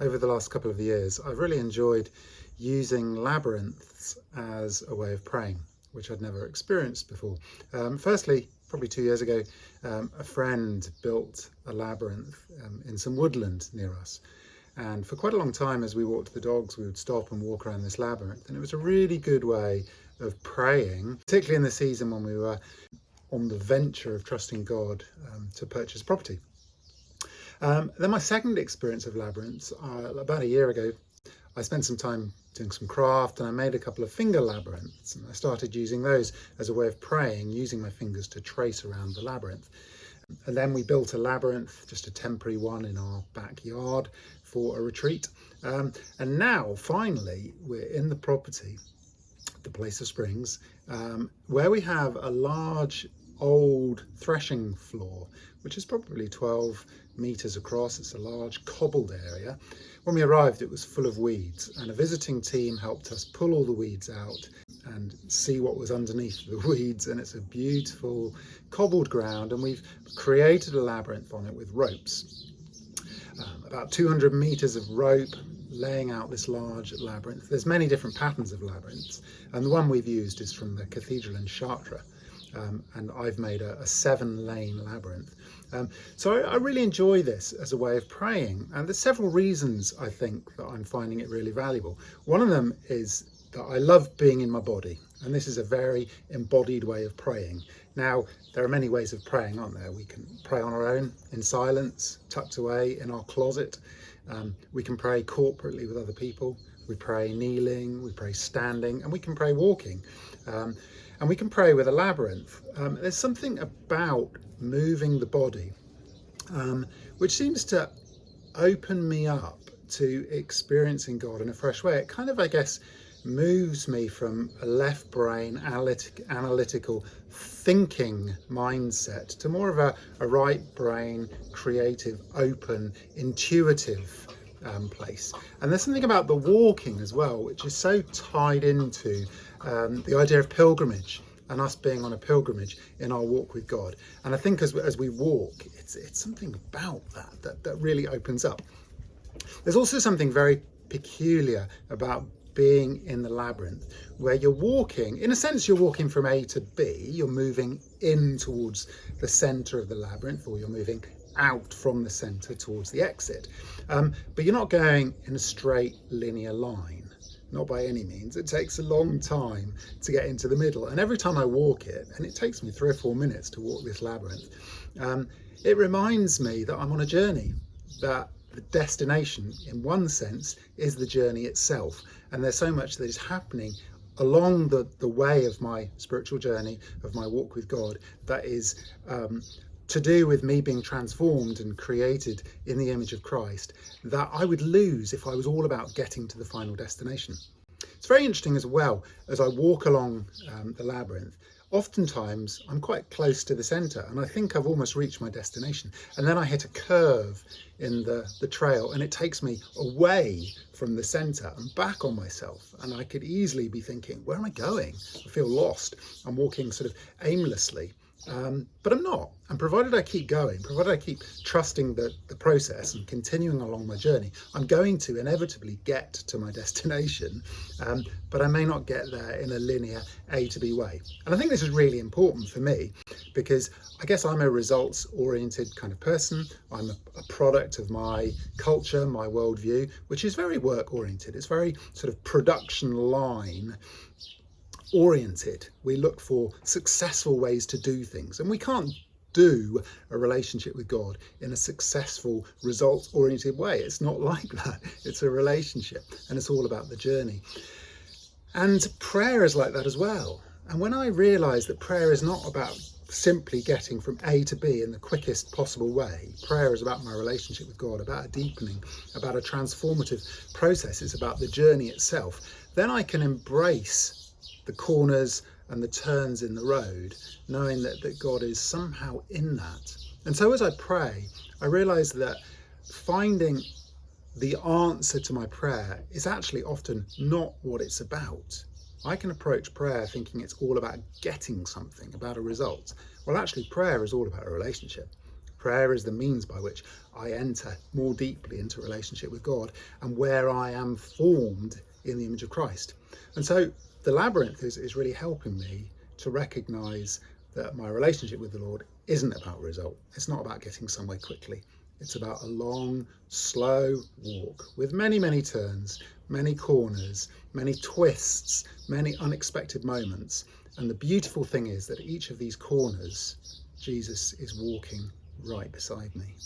Over the last couple of years, I've really enjoyed using labyrinths as a way of praying, which I'd never experienced before. Firstly, probably 2 years ago, a friend built a labyrinth in some woodland near us. And for quite a long time, as we walked the dogs, we would stop and walk around this labyrinth. And it was a really good way of praying, particularly in the season when we were on the venture of trusting God to purchase property. Then my second experience of labyrinths, about a year ago, I spent some time doing some craft and I made a couple of finger labyrinths, and I started using those as a way of praying, using my fingers to trace around the labyrinth. And then we built a labyrinth, just a temporary one in our backyard for a retreat. And now finally we're in the property, the Place of Springs, where we have a large old threshing floor, which is probably 12 meters across. It's a large cobbled area. When we arrived, it was full of weeds, and a visiting team helped us pull all the weeds out and see what was underneath the weeds. And it's a beautiful cobbled ground, and we've created a labyrinth on it with ropes. About 200 meters of rope laying out this large labyrinth. There's many different patterns of labyrinths, and the one we've used is from the cathedral in Chartres. And I've made a 7-lane labyrinth. So I really enjoy this as a way of praying, and there's several reasons I think that I'm finding it really valuable. One of them is that I love being in my body, and this is a very embodied way of praying. Now, there are many ways of praying, aren't there? We can pray on our own, in silence, tucked away in our closet. We can pray corporately with other people. We pray kneeling, we pray standing, and we can pray walking. And we can pray with a labyrinth. There's something about moving the body which seems to open me up to experiencing God in a fresh way. It kind of, I guess, moves me from a left brain analytical thinking mindset to more of a right brain creative, open, intuitive place. And there's something about the walking as well, which is so tied into the idea of pilgrimage and us being on a pilgrimage in our walk with God. And I think as we walk, it's something about that really opens up. There's also something very peculiar about being in the labyrinth, where you're walking, in a sense, you're walking from A to B, you're moving in towards the center of the labyrinth, or you're moving out from the center towards the exit. But you're not going in a straight linear line. Not by any means. It takes a long time to get into the middle. And every time I walk it, and it takes me 3 or 4 minutes to walk this labyrinth, it reminds me that I'm on a journey, that the destination, in one sense, is the journey itself. And there's so much that is happening along the way of my spiritual journey, of my walk with God, that is to do with me being transformed and created in the image of Christ, that I would lose if I was all about getting to the final destination. It's very interesting as well, as I walk along the labyrinth, oftentimes I'm quite close to the centre and I think I've almost reached my destination, and then I hit a curve in the trail and it takes me away from the centre and back on myself, and I could easily be thinking, where am I going? I feel lost. I'm walking sort of aimlessly. But I'm not. And provided I keep going, provided I keep trusting the process and continuing along my journey, I'm going to inevitably get to my destination, but I may not get there in a linear A to B way. And I think this is really important for me, because I guess I'm a results-oriented kind of person. I'm a product of my culture, my worldview, which is very work-oriented. It's very sort of production line oriented. We look for successful ways to do things, and we can't do a relationship with God in a successful results oriented way. It's not like that. It's a relationship, and it's all about the journey. And prayer is like that as well. And when I realized that prayer is not about simply getting from A to B in the quickest possible way, prayer is about my relationship with God, about a deepening, about a transformative process, it's about the journey itself, then I can embrace the corners and the turns in the road, knowing that God is somehow in that. And so as I pray, I realize that finding the answer to my prayer is actually often not what it's about. I can approach prayer thinking it's all about getting something, about a result. Well, actually, prayer is all about a relationship. Prayer is the means by which I enter more deeply into relationship with God and where I am formed in the image of Christ. And so the labyrinth is really helping me to recognise that my relationship with the Lord isn't about result. It's not about getting somewhere quickly. It's about a long, slow walk with many, many turns, many corners, many twists, many unexpected moments. And the beautiful thing is that at each of these corners, Jesus is walking right beside me.